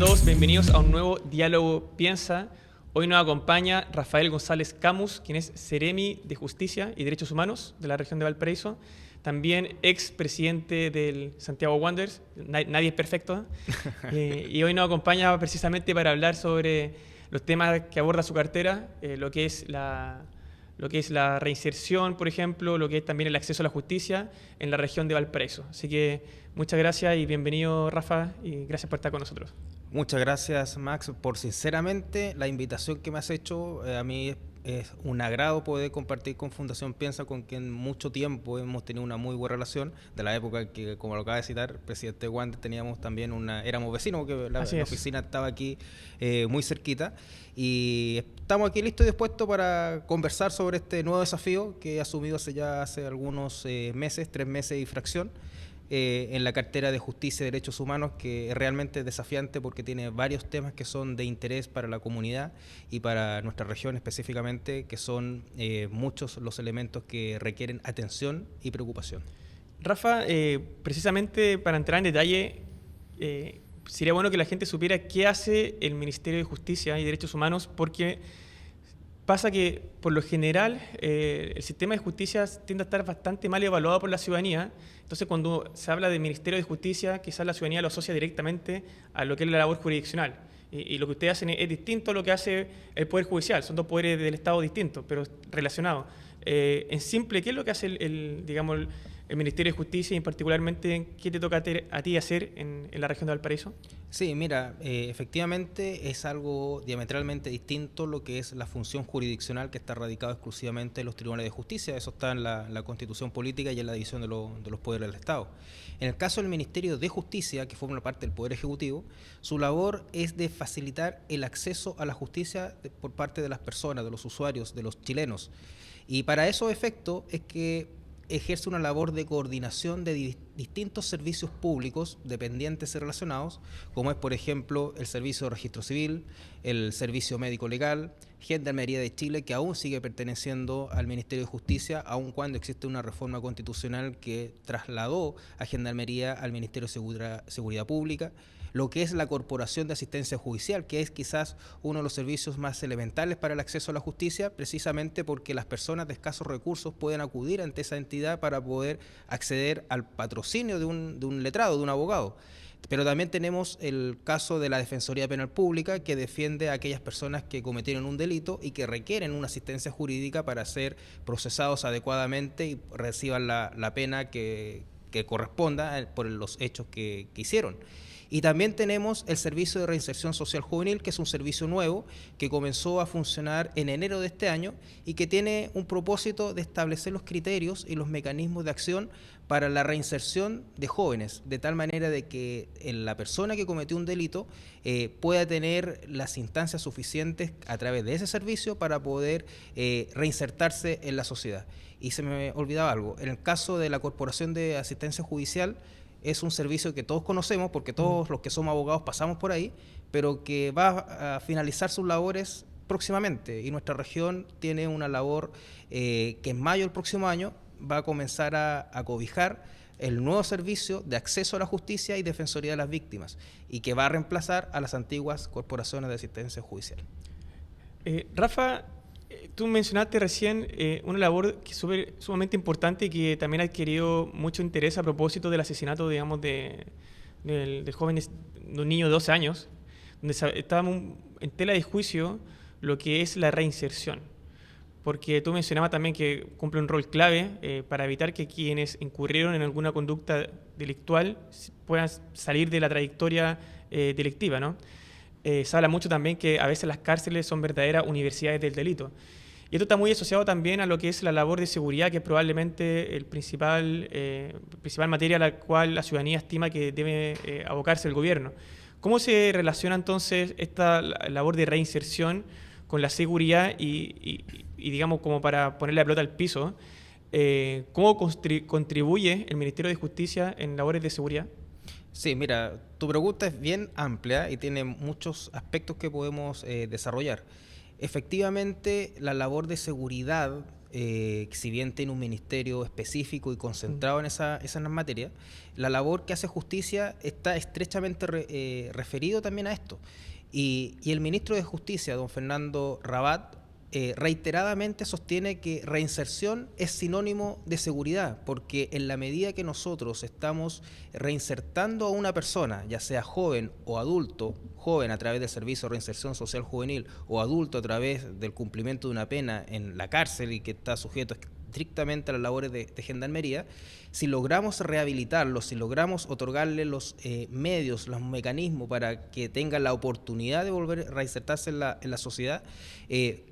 Hola a todos, bienvenidos a un nuevo Diálogo Piensa. Hoy nos acompaña Rafael González Camus, quien es Seremi de Justicia y Derechos Humanos de la región de Valparaíso. También expresidente del Santiago Wanderers. Nadie es perfecto. Y hoy nos acompaña precisamente para hablar sobre los temas que aborda su cartera, lo que es la reinserción, por ejemplo, lo que es también el acceso a la justicia en la región de Valparaíso. Así que muchas gracias y bienvenido, Rafa, y gracias por estar con nosotros. Muchas gracias, Max, por sinceramente la invitación que me has hecho. A mí es un agrado poder compartir con Fundación Piensa, con quien mucho tiempo hemos tenido una muy buena relación, de la época que, como lo acaba de citar, presidente Wander, teníamos también éramos vecinos, porque la oficina estaba aquí muy cerquita, y estamos aquí listos y dispuestos para conversar sobre este nuevo desafío que he asumido hace algunos meses, 3 meses y fracción, en la cartera de Justicia y Derechos Humanos, que es realmente desafiante porque tiene varios temas que son de interés para la comunidad y para nuestra región específicamente, que son muchos los elementos que requieren atención y preocupación. Rafa, precisamente para entrar en detalle, sería bueno que la gente supiera qué hace el Ministerio de Justicia y Derechos Humanos, porque pasa que, por lo general, el sistema de justicia tiende a estar bastante mal evaluado por la ciudadanía. Entonces, cuando se habla del Ministerio de Justicia, quizás la ciudadanía lo asocia directamente a lo que es la labor jurisdiccional. Y lo que ustedes hacen es distinto a lo que hace el Poder Judicial. Son dos poderes del Estado distintos, pero relacionados. En simple, ¿qué es lo que hace el Ministerio de Justicia y particularmente qué te toca a ti hacer en la región de Valparaíso? Sí, mira, efectivamente es algo diametralmente distinto lo que es la función jurisdiccional, que está radicada exclusivamente en los tribunales de justicia. Eso está en la Constitución Política y en la división de los poderes del Estado. En el caso del Ministerio de Justicia, que forma parte del Poder Ejecutivo, su labor es de facilitar el acceso a la justicia por parte de las personas, de los usuarios, de los chilenos. Y para esos efectos es que ejerce una labor de coordinación de distintos servicios públicos dependientes y relacionados, como es, por ejemplo, el Servicio de Registro Civil, el Servicio Médico Legal, Gendarmería de Chile, que aún sigue perteneciendo al Ministerio de Justicia, aun cuando existe una reforma constitucional que trasladó a Gendarmería al Ministerio de Seguridad Pública, lo que es la Corporación de Asistencia Judicial, que es quizás uno de los servicios más elementales para el acceso a la justicia, precisamente porque las personas de escasos recursos pueden acudir ante esa entidad para poder acceder al patrocinio de un letrado, de un abogado. Pero también tenemos el caso de la Defensoría Penal Pública, que defiende a aquellas personas que cometieron un delito y que requieren una asistencia jurídica para ser procesados adecuadamente y reciban la pena que corresponda por los hechos que hicieron. Y también tenemos el Servicio de Reinserción Social Juvenil, que es un servicio nuevo que comenzó a funcionar en enero de este año y que tiene un propósito de establecer los criterios y los mecanismos de acción para la reinserción de jóvenes, de tal manera de que la persona que cometió un delito pueda tener las instancias suficientes a través de ese servicio para poder reinsertarse en la sociedad. Y se me olvidaba algo, en el caso de la Corporación de Asistencia Judicial, es un servicio que todos conocemos porque todos los que somos abogados pasamos por ahí, pero que va a finalizar sus labores próximamente, y nuestra región tiene una labor que en mayo del próximo año va a comenzar a cobijar el nuevo servicio de acceso a la justicia y defensoría de las víctimas, y que va a reemplazar a las antiguas corporaciones de asistencia judicial. Rafa, tú mencionaste recién una labor que es sumamente importante y que también ha adquirido mucho interés a propósito del asesinato, digamos, de jóvenes, de un niño de 12 años, donde estábamos en tela de juicio lo que es la reinserción. Porque tú mencionabas también que cumple un rol clave para evitar que quienes incurrieron en alguna conducta delictual puedan salir de la trayectoria delictiva, ¿no? Se habla mucho también que a veces las cárceles son verdaderas universidades del delito. Y esto está muy asociado también a lo que es la labor de seguridad, que es probablemente el principal materia a la cual la ciudadanía estima que debe abocarse el gobierno. ¿Cómo se relaciona entonces esta labor de reinserción con la seguridad y digamos, como para ponerle la pelota al piso, cómo contribuye el Ministerio de Justicia en labores de seguridad? Sí, mira, tu pregunta es bien amplia y tiene muchos aspectos que podemos desarrollar. Efectivamente, la labor de seguridad si bien tiene un ministerio específico y concentrado en esas materias, la labor que hace justicia está estrechamente referido también a esto. Y el ministro de Justicia, don Fernando Rabat, reiteradamente sostiene que reinserción es sinónimo de seguridad, porque en la medida que nosotros estamos reinsertando a una persona, ya sea joven o adulto, joven a través del Servicio de Reinserción Social Juvenil o adulto a través del cumplimiento de una pena en la cárcel y que está sujeto estrictamente a las labores de gendarmería, si logramos rehabilitarlos, si logramos otorgarle los medios, los mecanismos para que tengan la oportunidad de volver a reinsertarse en la sociedad,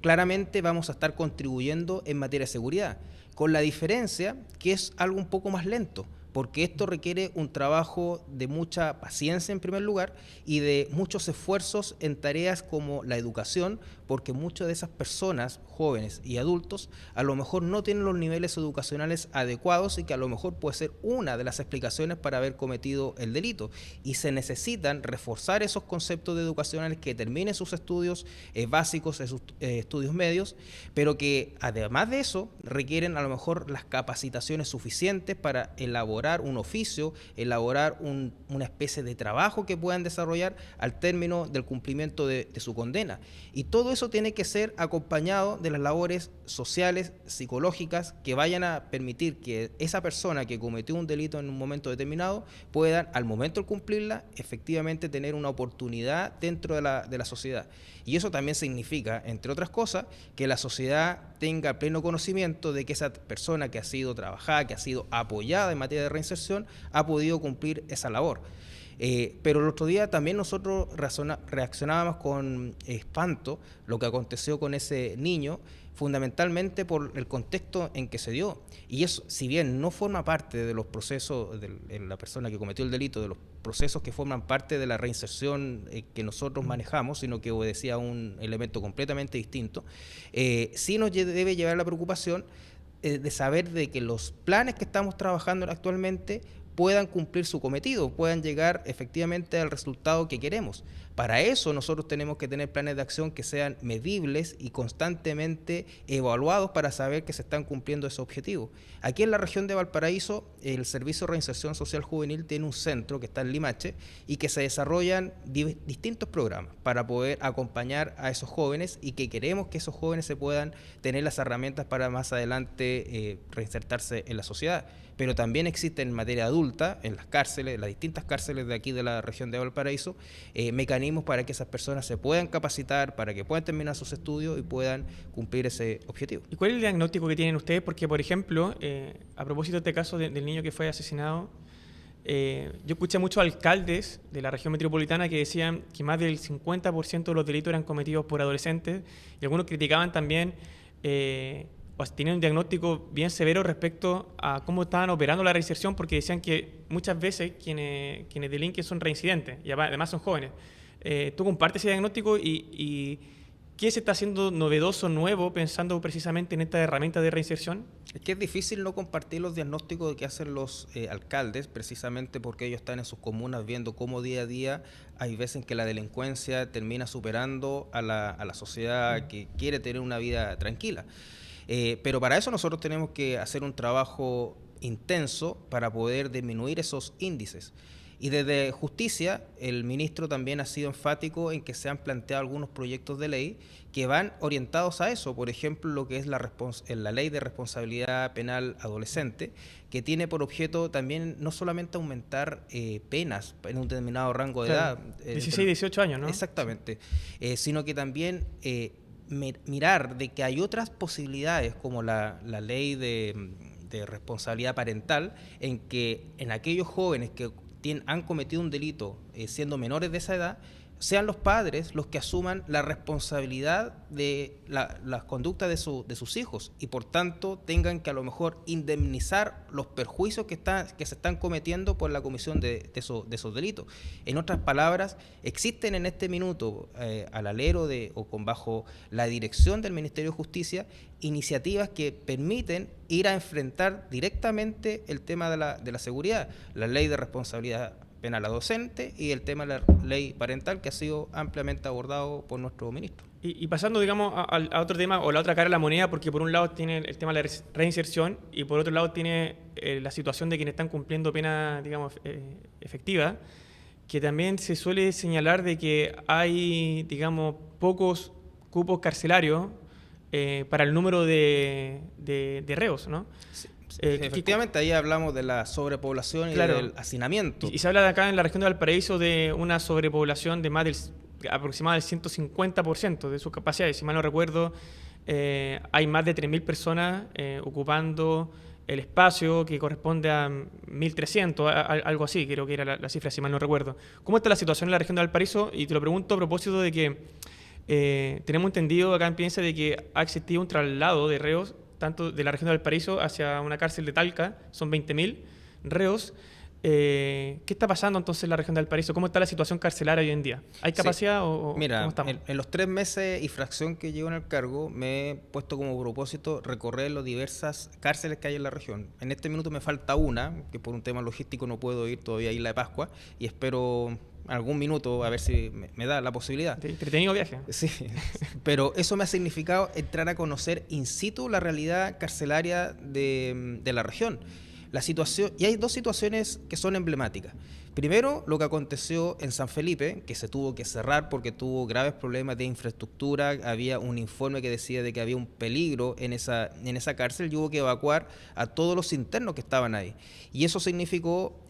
claramente vamos a estar contribuyendo en materia de seguridad, con la diferencia que es algo un poco más lento, porque esto requiere un trabajo de mucha paciencia en primer lugar y de muchos esfuerzos en tareas como la educación, porque muchas de esas personas, jóvenes y adultos, a lo mejor no tienen los niveles educacionales adecuados y que a lo mejor puede ser una de las explicaciones para haber cometido el delito. Y se necesitan reforzar esos conceptos educacionales, que terminen sus estudios básicos, sus estudios medios, pero que además de eso requieren a lo mejor las capacitaciones suficientes para elaborar un oficio, elaborar una especie de trabajo que puedan desarrollar al término del cumplimiento de su condena. Y todo eso tiene que ser acompañado de las labores sociales, psicológicas, que vayan a permitir que esa persona que cometió un delito en un momento determinado pueda, al momento de cumplirla, efectivamente tener una oportunidad dentro de la sociedad. Y eso también significa, entre otras cosas, que la sociedad tenga pleno conocimiento de que esa persona que ha sido trabajada, que ha sido apoyada en materia de reinserción, ha podido cumplir esa labor. Pero el otro día también nosotros reaccionábamos con espanto lo que aconteció con ese niño, fundamentalmente por el contexto en que se dio. Y eso, si bien no forma parte de los procesos de la persona que cometió el delito, de los procesos que forman parte de la reinserción que nosotros manejamos, sino que obedecía a un elemento completamente distinto, sí nos debe llevar la preocupación de saber de que los planes que estamos trabajando actualmente puedan cumplir su cometido, puedan llegar efectivamente al resultado que queremos. Para eso nosotros tenemos que tener planes de acción que sean medibles y constantemente evaluados para saber que se están cumpliendo esos objetivos. Aquí en la región de Valparaíso, el Servicio de Reinserción Social Juvenil tiene un centro que está en Limache y que se desarrollan distintos programas para poder acompañar a esos jóvenes, y que queremos que esos jóvenes se puedan tener las herramientas para más adelante reinsertarse en la sociedad. Pero también existen en materia adulta, en las cárceles, las distintas cárceles de aquí de la región de Valparaíso, mecanismos para que esas personas se puedan capacitar, para que puedan terminar sus estudios y puedan cumplir ese objetivo. ¿Y cuál es el diagnóstico que tienen ustedes? Porque, por ejemplo, a propósito de este caso del niño que fue asesinado, yo escuché a muchos alcaldes de la región metropolitana que decían que más del 50% de los delitos eran cometidos por adolescentes, y algunos criticaban también tenían un diagnóstico bien severo respecto a cómo estaban operando la reinserción, porque decían que muchas veces quienes delinquen son reincidentes y además son jóvenes. ¿Tú compartes ese diagnóstico y qué se está haciendo novedoso, nuevo, pensando precisamente en esta herramienta de reinserción? Es que es difícil no compartir los diagnósticos que hacen los alcaldes, precisamente porque ellos están en sus comunas viendo cómo día a día hay veces en que la delincuencia termina superando a la sociedad que quiere tener una vida tranquila. Pero para eso nosotros tenemos que hacer un trabajo intenso para poder disminuir esos índices. Y desde Justicia, el ministro también ha sido enfático en que se han planteado algunos proyectos de ley que van orientados a eso. Por ejemplo, lo que es la ley de responsabilidad penal adolescente, que tiene por objeto también no solamente aumentar penas en un determinado rango de edad. 16, 18 años, ¿no? Exactamente. Sino que también mirar de que hay otras posibilidades, como la ley de responsabilidad parental, en que en aquellos jóvenes que han cometido un delito siendo menores de esa edad, sean los padres los que asuman la responsabilidad de las conductas de sus hijos, y por tanto tengan que a lo mejor indemnizar los perjuicios que se están cometiendo por la comisión de esos delitos. En otras palabras, existen en este minuto, al alero bajo la dirección del Ministerio de Justicia, iniciativas que permiten ir a enfrentar directamente el tema de la seguridad. La ley de responsabilidad penal a docente y el tema de la ley parental, que ha sido ampliamente abordado por nuestro ministro. Y pasando, digamos, a otro tema, o la otra cara de la moneda, porque por un lado tiene el tema de la reinserción y por otro lado tiene la situación de quienes están cumpliendo pena, digamos, efectiva, que también se suele señalar de que hay, digamos, pocos cupos carcelarios para el número de reos, ¿no? Sí. Efectivamente, ahí hablamos de la sobrepoblación y del hacinamiento. Y se habla de acá en la región de Valparaíso de una sobrepoblación de más del aproximadamente del 150% de sus capacidades. Si mal no recuerdo, hay más de 3.000 personas ocupando el espacio que corresponde a 1.300, algo así, creo que era la cifra, si mal no recuerdo. ¿Cómo está la situación en la región de Valparaíso? Y te lo pregunto a propósito de que tenemos entendido acá en Piensa de que ha existido un traslado de reos tanto de la región de Valparaíso hacia una cárcel de Talca, son 20.000 reos. ¿Qué está pasando entonces en la región de Valparaíso? ¿Cómo está la situación carcelaria hoy en día? ¿Hay capacidad o mira, cómo estamos? En los 3 meses y fracción que llevo en el cargo, me he puesto como propósito recorrer las diversas cárceles que hay en la región. En este minuto me falta una, que por un tema logístico no puedo ir todavía a Isla de Pascua, y espero algún minuto a ver si me da la posibilidad. Entretenido viaje. Sí, pero eso me ha significado entrar a conocer in situ la realidad carcelaria de la región. La situación, y hay 2 situaciones que son emblemáticas. Primero, lo que aconteció en San Felipe, que se tuvo que cerrar porque tuvo graves problemas de infraestructura. Había un informe que decía de que había un peligro en esa cárcel y hubo que evacuar a todos los internos que estaban ahí. Y eso significó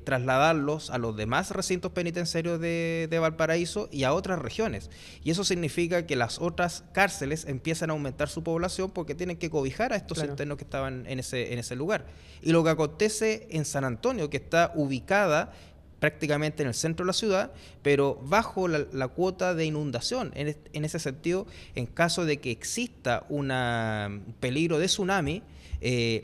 trasladarlos a los demás recintos penitenciarios de Valparaíso y a otras regiones. Y eso significa que las otras cárceles empiezan a aumentar su población porque tienen que cobijar a estos internos que estaban en ese lugar. Y lo que acontece en San Antonio, que está ubicada prácticamente en el centro de la ciudad, pero bajo la cuota de inundación. En ese sentido, en caso de que exista un peligro de tsunami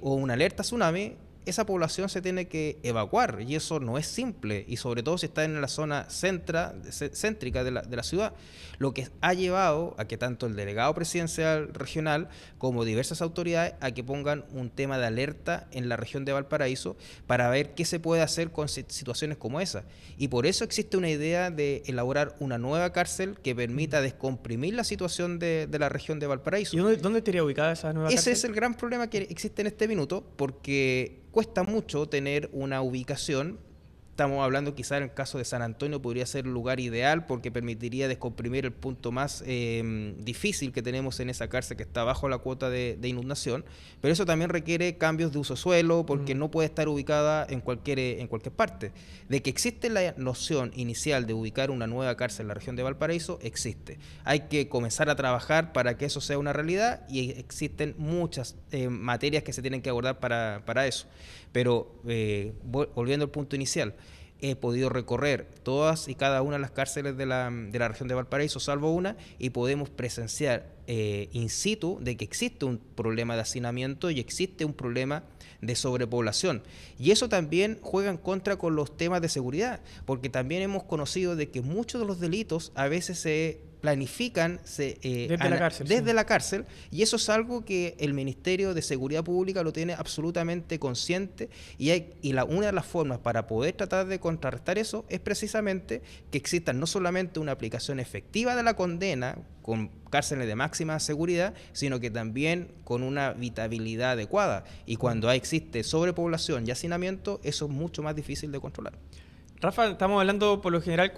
o una alerta tsunami, esa población se tiene que evacuar y eso no es simple, y sobre todo si está en la zona céntrica de la ciudad, lo que ha llevado a que tanto el delegado presidencial regional como diversas autoridades a que pongan un tema de alerta en la región de Valparaíso para ver qué se puede hacer con situaciones como esa. Y por eso existe una idea de elaborar una nueva cárcel que permita descomprimir la situación de la región de Valparaíso. ¿Y dónde estaría ubicada esa nueva cárcel? Ese es el gran problema que existe en este minuto, porque cuesta mucho tener una ubicación. Estamos hablando quizás en el caso de San Antonio podría ser el lugar ideal porque permitiría descomprimir el punto más difícil que tenemos en esa cárcel que está bajo la cuota de inundación, pero eso también requiere cambios de uso suelo porque no puede estar ubicada en cualquier parte. De que existe la noción inicial de ubicar una nueva cárcel en la región de Valparaíso, existe. Hay que comenzar a trabajar para que eso sea una realidad y existen muchas materias que se tienen que abordar para eso. Pero volviendo al punto inicial, he podido recorrer todas y cada una de las cárceles de la región de Valparaíso, salvo una, y podemos presenciar in situ de que existe un problema de hacinamiento y existe un problema de sobrepoblación. Y eso también juega en contra con los temas de seguridad, porque también hemos conocido de que muchos de los delitos a veces se planifican desde la cárcel, y eso es algo que el Ministerio de Seguridad Pública lo tiene absolutamente consciente, y una de las formas para poder tratar de contrarrestar eso es precisamente que exista no solamente una aplicación efectiva de la condena con cárceles de máxima seguridad, sino que también con una habitabilidad adecuada, y cuando existe sobrepoblación y hacinamiento, eso es mucho más difícil de controlar. Rafa, estamos hablando por lo general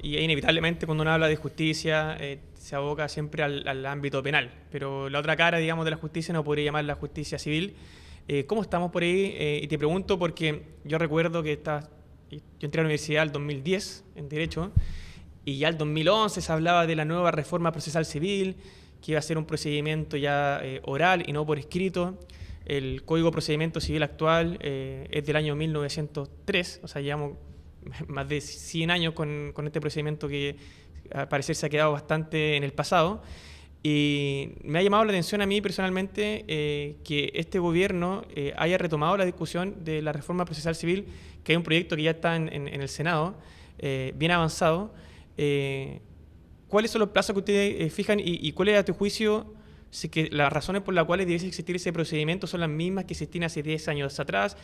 y inevitablemente cuando uno habla de justicia se aboca siempre al ámbito penal, pero la otra cara, digamos, de la justicia no podría llamar la justicia civil. ¿Cómo estamos por ahí? Y te pregunto porque yo recuerdo que yo entré a la universidad en el 2010 en Derecho y ya en el 2011 se hablaba de la nueva reforma procesal civil, que iba a ser un procedimiento ya oral y no por escrito. El Código de Procedimiento Civil actual es del año 1903, o sea, llevamos más de 100 años con este procedimiento que al parecer se ha quedado bastante en el pasado. Y me ha llamado la atención a mí personalmente que este gobierno haya retomado la discusión de la reforma procesal civil, que hay un proyecto que ya está en el Senado, bien avanzado. ¿Cuáles son los plazos que ustedes fijan y cuál es, a tu juicio, si que las razones por las cuales debiese existir ese procedimiento son las mismas que existían hace 10 años atrás.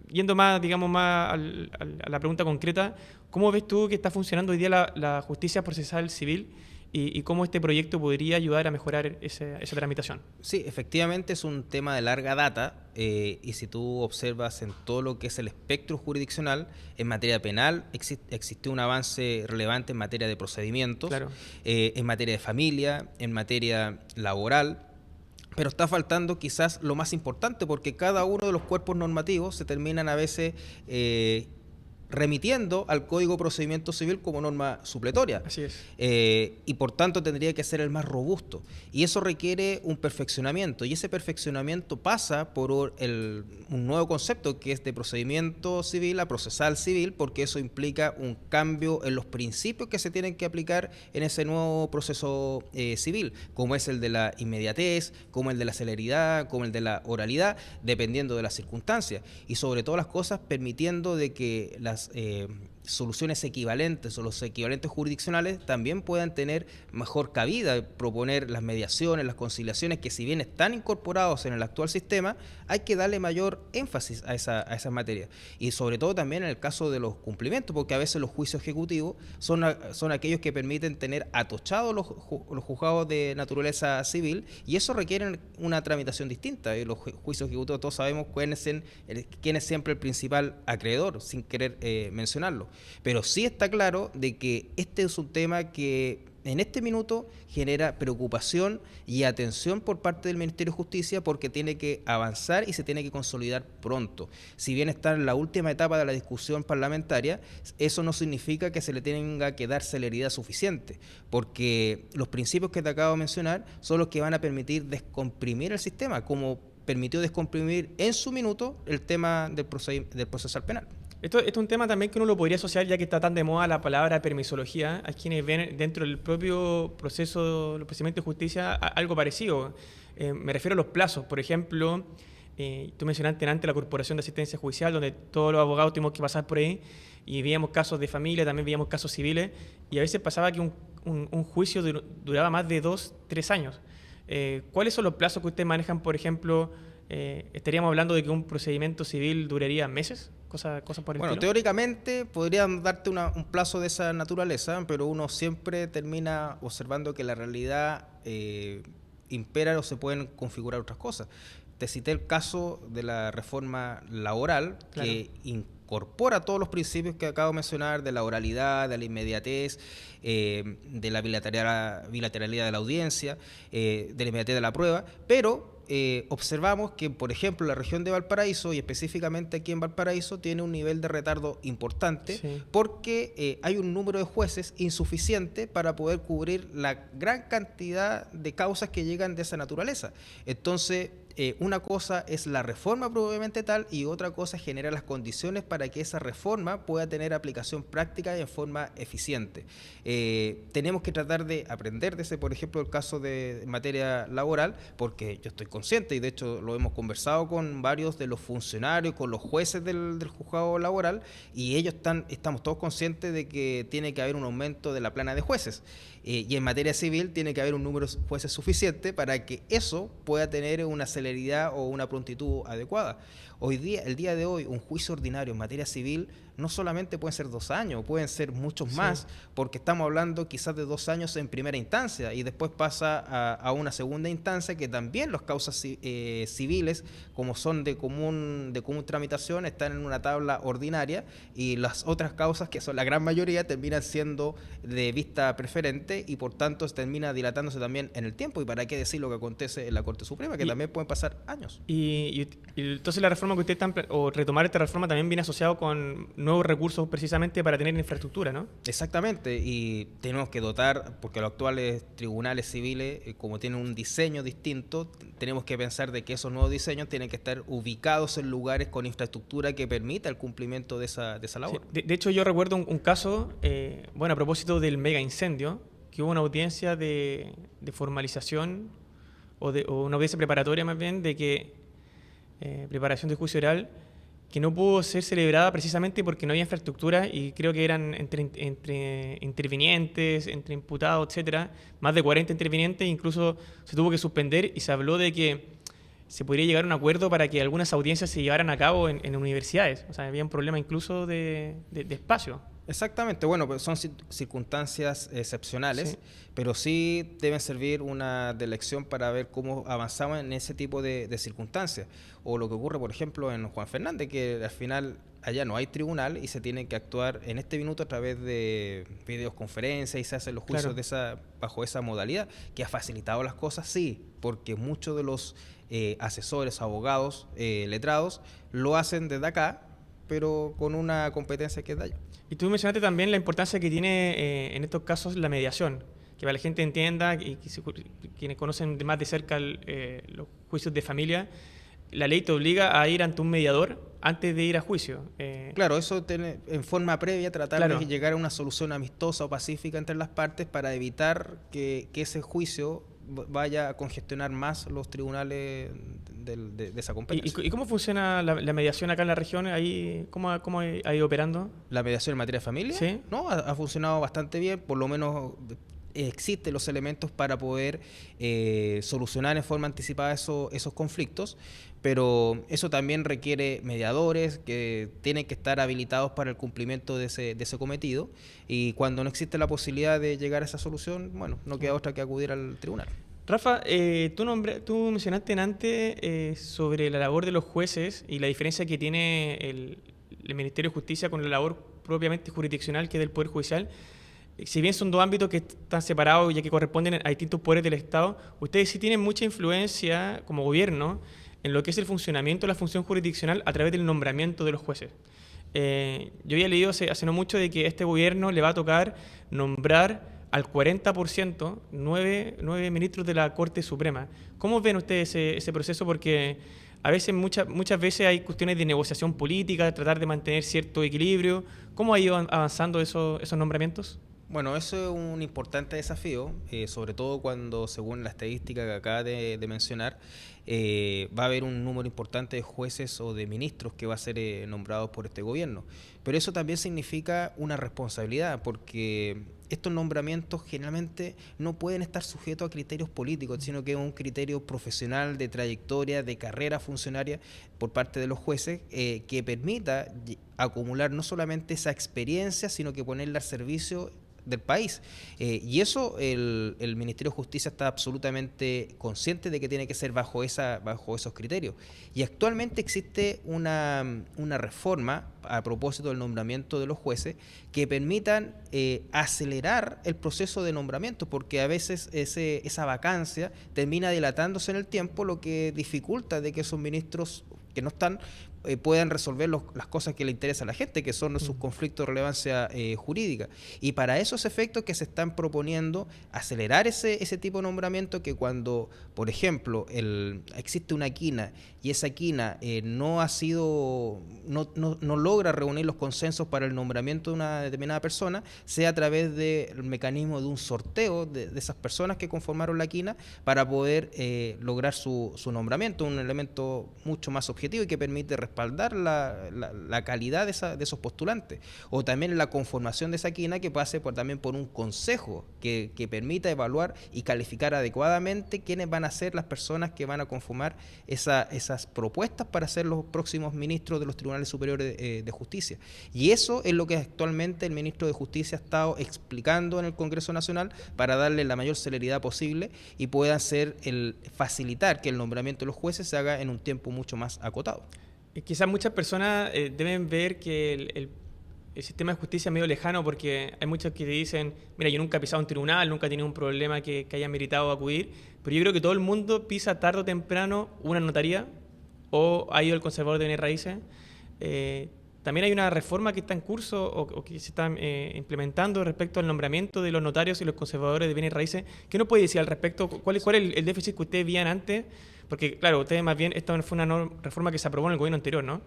Yendo más, digamos, más a la pregunta concreta, ¿cómo ves tú que está funcionando hoy día la justicia procesal civil y cómo este proyecto podría ayudar a mejorar esa tramitación? Sí, efectivamente es un tema de larga data y si tú observas en todo lo que es el espectro jurisdiccional, en materia penal existió un avance relevante en materia de procedimientos, Claro. En materia de familia, en materia laboral, pero está faltando quizás lo más importante porque cada uno de los cuerpos normativos se terminan a veces remitiendo al Código de Procedimiento Civil como norma supletoria. Así es. Y por tanto tendría que ser el más robusto. Y eso requiere un perfeccionamiento. Y ese perfeccionamiento pasa por un nuevo concepto que es de procedimiento civil a procesal civil, porque eso implica un cambio en los principios que se tienen que aplicar en ese nuevo proceso civil, como es el de la inmediatez, como el de la celeridad, como el de la oralidad, dependiendo de las circunstancias. Y sobre todas las cosas permitiendo de que las soluciones equivalentes o los equivalentes jurisdiccionales también puedan tener mejor cabida, proponer las mediaciones, las conciliaciones, que si bien están incorporados en el actual sistema, hay que darle mayor énfasis a esa materia. Y sobre todo también en el caso de los cumplimientos, porque a veces los juicios ejecutivos son aquellos que permiten tener atochados los juzgados de naturaleza civil, y eso requiere una tramitación distinta. Los juicios ejecutivos todos sabemos quién es siempre el principal acreedor, sin querer mencionarlo. Pero sí está claro de que este es un tema que en este minuto genera preocupación y atención por parte del Ministerio de Justicia porque tiene que avanzar y se tiene que consolidar pronto. Si bien está en la última etapa de la discusión parlamentaria, eso no significa que se le tenga que dar celeridad suficiente, porque los principios que te acabo de mencionar son los que van a permitir descomprimir el sistema, como permitió descomprimir en su minuto el tema del procesal penal. Esto es un tema también que uno lo podría asociar, ya que está tan de moda la palabra permisología. Hay quienes ven dentro del propio proceso, los procedimientos de justicia, algo parecido. Me refiero a los plazos. Por ejemplo, tú mencionaste antes la Corporación de Asistencia Judicial, donde todos los abogados tuvimos que pasar por ahí y veíamos casos de familia, también veíamos casos civiles, y a veces pasaba que un juicio duraba más de 2-3 años. ¿Cuáles son los plazos que ustedes manejan, por ejemplo? ¿Estaríamos hablando de que un procedimiento civil duraría meses? Cosas por el Bueno, estilo. teóricamente podrían darte un plazo de esa naturaleza, pero uno siempre termina observando que la realidad impera o se pueden configurar otras cosas. Te cité el caso de la reforma laboral, Claro, que incorpora todos los principios que acabo de mencionar, de la oralidad, de la inmediatez, de la bilateralidad de la audiencia, de la inmediatez de la prueba, pero observamos que, por ejemplo, la región de Valparaíso, y específicamente aquí en Valparaíso, tiene un nivel de retardo importante, sí. porque hay un número de jueces insuficiente para poder cubrir la gran cantidad de causas que llegan de esa naturaleza. Entonces, una cosa es la reforma probablemente tal y otra cosa es generar las condiciones para que esa reforma pueda tener aplicación práctica y en forma eficiente. Tenemos que tratar de aprender de ese, por ejemplo, el caso de materia laboral, porque yo estoy consciente y de hecho lo hemos conversado con varios de los funcionarios, con los jueces del juzgado laboral, y ellos estamos todos conscientes de que tiene que haber un aumento de la plana de jueces. Y en materia civil tiene que haber un número de jueces suficiente para que eso pueda tener una celeridad o una prontitud adecuada. El día de hoy, un juicio ordinario en materia civil no solamente pueden ser 2 años, pueden ser muchos más, porque estamos hablando quizás de 2 años en primera instancia y después pasa a una segunda instancia, que también las causas civiles, como son de común tramitación, están en una tabla ordinaria, y las otras causas, que son la gran mayoría, terminan siendo de vista preferente y por tanto termina dilatándose también en el tiempo. Y para qué decir lo que acontece en la Corte Suprema, que también pueden pasar años. Y entonces la reforma que ustedes están, o retomar esta reforma, también viene asociado con nuevos recursos precisamente para tener infraestructura, ¿no? Exactamente, y tenemos que dotar, porque los actuales tribunales civiles, como tienen un diseño distinto, tenemos que pensar de que esos nuevos diseños tienen que estar ubicados en lugares con infraestructura que permita el cumplimiento de esa labor. Sí. De hecho, yo recuerdo un caso, a propósito del mega incendio, que hubo una audiencia de formalización, o una audiencia preparatoria más bien, de que preparación de juicio oral, que no pudo ser celebrada precisamente porque no había infraestructura y creo que eran entre intervinientes, entre imputados, etcétera, más de 40 intervinientes, incluso se tuvo que suspender y se habló de que se podría llegar a un acuerdo para que algunas audiencias se llevaran a cabo en universidades. O sea, había un problema incluso de espacio. Exactamente, bueno, pues son circunstancias excepcionales, Sí. pero sí deben servir de lección para ver cómo avanzamos en ese tipo de circunstancias. O lo que ocurre, por ejemplo, en Juan Fernández, que al final allá no hay tribunal y se tiene que actuar en este minuto a través de videoconferencias y se hacen los juicios Claro. bajo esa modalidad, que ha facilitado las cosas, sí, porque muchos de los asesores, abogados, letrados, lo hacen desde acá, pero con una competencia que es de allá. Y tú mencionaste también la importancia que tiene en estos casos la mediación, que para la gente entienda y quienes conocen más de cerca los juicios de familia, la ley te obliga a ir ante un mediador antes de ir a juicio. Claro, eso en forma previa tratar Claro. de llegar a una solución amistosa o pacífica entre las partes para evitar que ese juicio vaya a congestionar más los tribunales de esa competencia. ¿Y cómo funciona la mediación acá en la región? Ahí, ¿cómo ha ido operando? La mediación en materia de familia, Sí. ¿no? Ha funcionado bastante bien, por lo menos existen los elementos para poder solucionar en forma anticipada esos conflictos, pero eso también requiere mediadores que tienen que estar habilitados para el cumplimiento de ese cometido, y cuando no existe la posibilidad de llegar a esa solución, bueno, no queda otra que acudir al tribunal. Rafa, tú mencionaste antes sobre la labor de los jueces y la diferencia que tiene el Ministerio de Justicia con la labor propiamente jurisdiccional que es del Poder Judicial. Si bien son dos ámbitos que están separados ya que corresponden a distintos poderes del Estado, ustedes sí tienen mucha influencia como gobierno en lo que es el funcionamiento de la función jurisdiccional a través del nombramiento de los jueces. Yo había leído hace no mucho de que a este gobierno le va a tocar nombrar al 40%, nueve ministros de la Corte Suprema. ¿Cómo ven ustedes ese proceso? Porque a veces, muchas veces hay cuestiones de negociación política, de tratar de mantener cierto equilibrio. ¿Cómo ha ido avanzando esos nombramientos? Bueno, eso es un importante desafío, sobre todo cuando, según la estadística que acaba de mencionar, va a haber un número importante de jueces o de ministros que va a ser nombrados por este gobierno. Pero eso también significa una responsabilidad, porque estos nombramientos generalmente no pueden estar sujetos a criterios políticos, sino que es un criterio profesional de trayectoria, de carrera funcionaria por parte de los jueces, que permita acumular no solamente esa experiencia, sino que ponerla al servicio del país. Y eso el Ministerio de Justicia está absolutamente consciente de que tiene que ser bajo esos criterios. Y actualmente existe una reforma a propósito del nombramiento de los jueces que permitan acelerar el proceso de nombramiento, porque a veces esa vacancia termina dilatándose en el tiempo, lo que dificulta de que esos ministros que no están puedan resolver las cosas que le interesan a la gente, que son sus conflictos de relevancia jurídica. Y para esos efectos que se están proponiendo acelerar ese tipo de nombramiento, que cuando, por ejemplo, existe una quina y esa quina no logra reunir los consensos para el nombramiento de una determinada persona, sea a través del mecanismo de un sorteo de esas personas que conformaron la quina para poder lograr su nombramiento, un elemento mucho más objetivo y que permite respaldar la calidad de esos postulantes. O también la conformación de esa quina que pase también por un consejo que permita evaluar y calificar adecuadamente quiénes van a ser las personas que van a conformar esas propuestas para ser los próximos ministros de los tribunales superiores de justicia. Y eso es lo que actualmente el ministro de Justicia ha estado explicando en el Congreso Nacional para darle la mayor celeridad posible y puedan facilitar que el nombramiento de los jueces se haga en un tiempo mucho más acotado. Quizás muchas personas deben ver que el sistema de justicia es medio lejano, porque hay muchos que te dicen, mira, yo nunca he pisado un tribunal, nunca he tenido un problema que haya meritado acudir, pero yo creo que todo el mundo pisa tarde o temprano una notaría o ha ido al conservador de bienes raíces. También hay una reforma que está en curso o que se está implementando respecto al nombramiento de los notarios y los conservadores de bienes raíces. ¿Qué nos puede decir al respecto? ¿Cuál es el déficit que ustedes veían antes? Porque, claro, ustedes más bien, esta fue una reforma que se aprobó en el gobierno anterior, ¿no?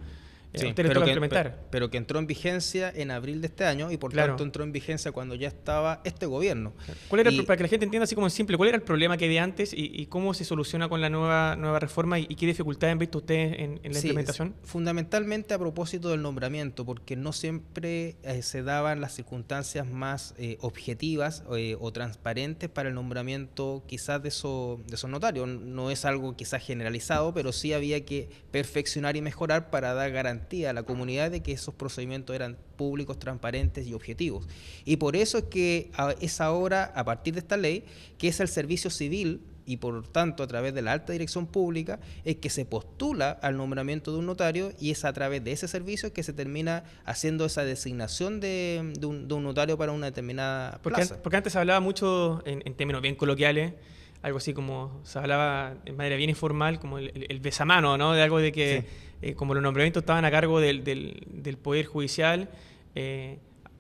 A Sí, usted le toca implementar. pero que entró en vigencia en abril de este año y por Claro. tanto entró en vigencia cuando ya estaba este gobierno. ¿Cuál era, Y para que la gente entienda así como en simple, cuál era el problema que había antes y cómo se soluciona con la nueva reforma y qué dificultades han visto ustedes en la sí, implementación? fundamentalmente a propósito del nombramiento, porque no siempre se daban las circunstancias más objetivas o transparentes para el nombramiento quizás de esos notarios. No es algo quizás generalizado, pero sí había que perfeccionar y mejorar para dar garantía a la comunidad de que esos procedimientos eran públicos, transparentes y objetivos. Y por eso es que es ahora, a partir de esta ley, que es el servicio civil y por tanto a través de la alta dirección pública es que se postula al nombramiento de un notario y es a través de ese servicio que se termina haciendo esa designación de un notario para una determinada plaza. Porque antes se hablaba mucho en términos bien coloquiales, algo así como se hablaba de manera bien informal, como el besamano, ¿no? De algo de que como los nombramientos estaban a cargo del Poder Judicial,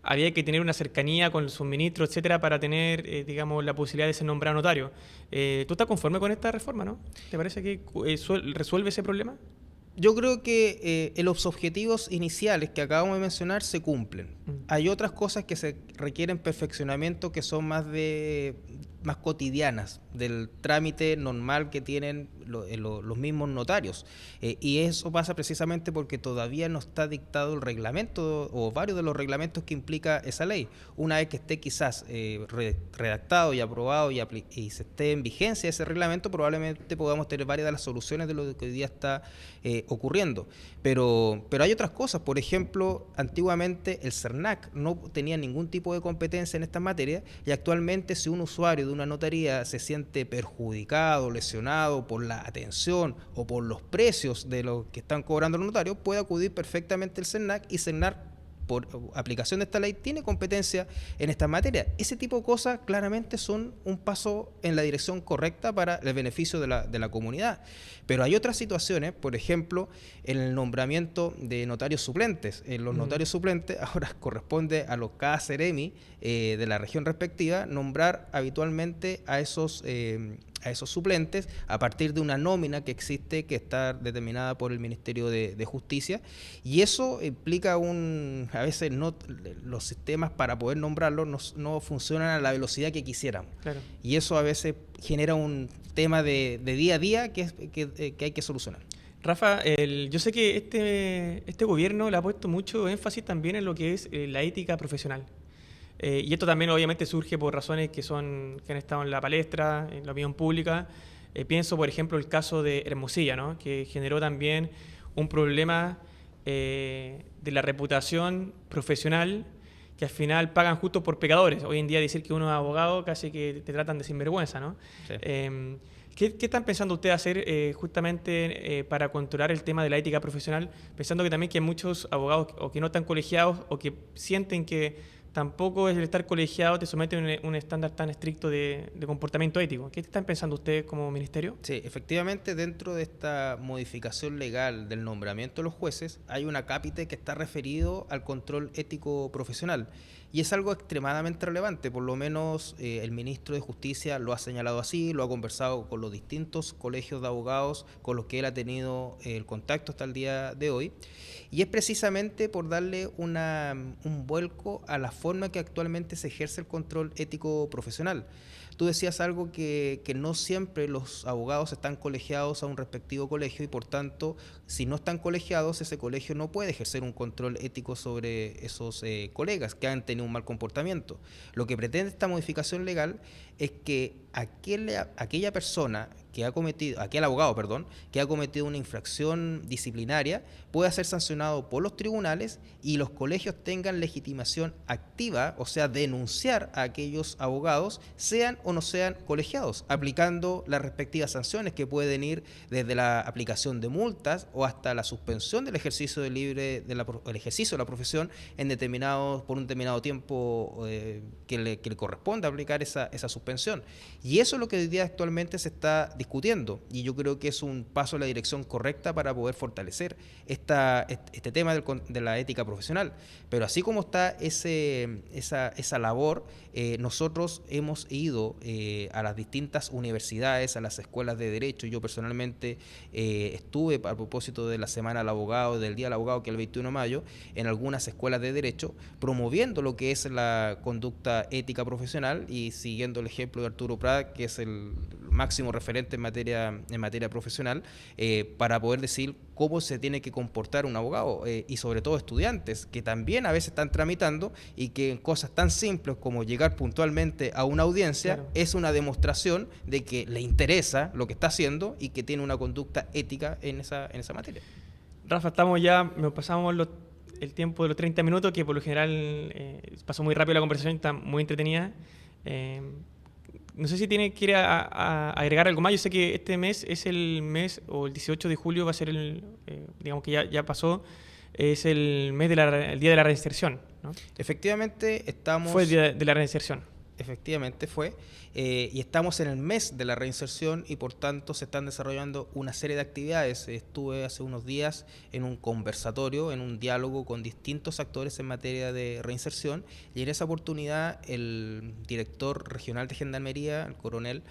había que tener una cercanía con el suministro, etcétera, para tener, digamos, la posibilidad de ser nombrado notario. ¿Tú estás conforme con esta reforma, no? ¿Te parece que resuelve ese problema? Yo creo que los objetivos iniciales que acabamos de mencionar se cumplen. Hay otras cosas que se requieren perfeccionamiento que son más cotidianas, del trámite normal que tienen los mismos notarios. Y eso pasa precisamente porque todavía no está dictado el reglamento o varios de los reglamentos que implica esa ley. Una vez que esté quizás redactado y aprobado y se esté en vigencia ese reglamento, probablemente podamos tener varias de las soluciones de lo que hoy día está ocurriendo. Pero hay otras cosas. Por ejemplo, antiguamente el CERNAC no tenía ningún tipo de competencia en esta materia y actualmente si un usuario de una notaría se siente perjudicado, lesionado por la atención o por los precios de lo que están cobrando los notarios, puede acudir perfectamente al CERNAC y CERNAC, por aplicación de esta ley, tiene competencia en esta materia. Ese tipo de cosas claramente son un paso en la dirección correcta para el beneficio de la comunidad. Pero hay otras situaciones, por ejemplo, en el nombramiento de notarios suplentes. En los notarios suplentes ahora corresponde a los cada seremi de la región respectiva nombrar habitualmente a esos suplentes a partir de una nómina que existe, que está determinada por el Ministerio de Justicia, y eso implica a veces los sistemas para poder nombrarlos no funcionan a la velocidad que quisiéramos. Claro. Y eso a veces genera un tema de día a día que hay que solucionar. Rafa, yo sé que este gobierno le ha puesto mucho énfasis también en lo que es la ética profesional. Y esto también obviamente surge por razones que han estado en la palestra, en la opinión pública. Pienso, por ejemplo, el caso de Hermosilla, ¿no? Que generó también un problema de la reputación profesional, que al final pagan justos por pecadores. Hoy en día decir que uno es abogado casi que te tratan de sinvergüenza, ¿no? Sí. ¿Qué están pensando ustedes hacer justamente para controlar el tema de la ética profesional? Pensando que también que hay muchos abogados o que no están colegiados o que sienten que tampoco es el estar colegiado te somete a un estándar tan estricto de comportamiento ético. ¿Qué están pensando ustedes como ministerio? Sí, efectivamente, dentro de esta modificación legal del nombramiento de los jueces, hay un acápite que está referido al control ético profesional. Y es algo extremadamente relevante, por lo menos el ministro de Justicia lo ha señalado así, lo ha conversado con los distintos colegios de abogados con los que él ha tenido el contacto hasta el día de hoy. Y es precisamente por darle un vuelco a la forma que actualmente se ejerce el control ético profesional. Tú decías algo que no siempre los abogados están colegiados a un respectivo colegio y por tanto, si no están colegiados, ese colegio no puede ejercer un control ético sobre esos colegas que han tenido un mal comportamiento. Lo que pretende esta modificación legal es que aquella persona aquel abogado, que ha cometido una infracción disciplinaria pueda ser sancionado por los tribunales y los colegios tengan legitimación activa, o sea, denunciar a aquellos abogados, sean o no sean colegiados, aplicando las respectivas sanciones que pueden ir desde la aplicación de multas o hasta la suspensión del ejercicio el ejercicio de la profesión por un determinado tiempo que le corresponda aplicar esa suspensión. Y eso es lo que hoy día actualmente se está discutiendo y yo creo que es un paso en la dirección correcta para poder fortalecer este tema de la ética profesional. Pero así como está esa labor, nosotros hemos ido a las distintas universidades, a las escuelas de Derecho. Yo personalmente estuve, a propósito de la Semana del Abogado, del Día del Abogado, que es el 21 de mayo, en algunas escuelas de Derecho, promoviendo lo que es la conducta ética profesional y siguiendo el ejemplo de Arturo Prat, que es el máximo referente en materia profesional, para poder decir cómo se tiene que comportar un abogado, y sobre todo estudiantes que también a veces están tramitando y que en cosas tan simples como llegar puntualmente a una audiencia, claro, es una demostración de que le interesa lo que está haciendo y que tiene una conducta ética en esa materia. Rafa, nos pasamos el tiempo de los 30 minutos, que por lo general pasó muy rápido la conversación, está muy entretenida. No sé si quiere agregar algo más. Yo sé que este mes es el mes, o el 18 de julio va a ser digamos que ya pasó, es el mes el Día de la Reinserción, ¿no? Efectivamente, fue el Día de la Reinserción. Efectivamente fue, y estamos en el mes de la reinserción y por tanto se están desarrollando una serie de actividades. Estuve hace unos días en un conversatorio, en un diálogo con distintos actores en materia de reinserción, y en esa oportunidad el director regional de Gendarmería, el coronel,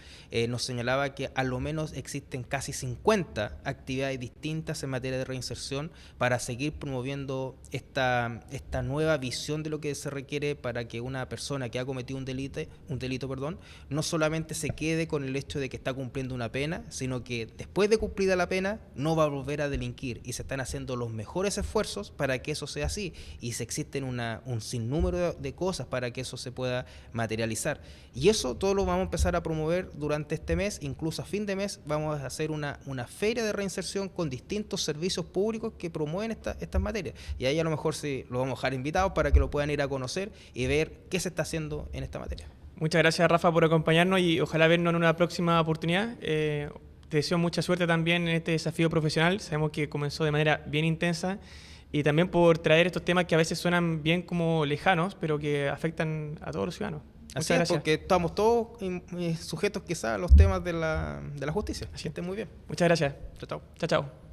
nos señalaba que a lo menos existen casi 50 actividades distintas en materia de reinserción para seguir promoviendo esta nueva visión de lo que se requiere para que una persona que ha cometido un delito, no solamente se quede con el hecho de que está cumpliendo una pena, sino que después de cumplida la pena no va a volver a delinquir, y se están haciendo los mejores esfuerzos para que eso sea así, y se existen un sinnúmero de cosas para que eso se pueda materializar, y eso todo lo vamos a empezar a promover durante este mes. Incluso a fin de mes vamos a hacer una feria de reinserción con distintos servicios públicos que promueven estas materias, y ahí a lo mejor sí lo vamos a dejar invitados para que lo puedan ir a conocer y ver qué se está haciendo en esta materia. Muchas gracias, Rafa, por acompañarnos, y ojalá vernos en una próxima oportunidad. Te deseo mucha suerte también en este desafío profesional. Sabemos que comenzó de manera bien intensa, y también por traer estos temas que a veces suenan bien como lejanos, pero que afectan a todos los ciudadanos. Así es, porque estamos todos sujetos quizás a los temas de la justicia. Así que estén muy bien. Muchas gracias. Chao, chao. Chao, chao.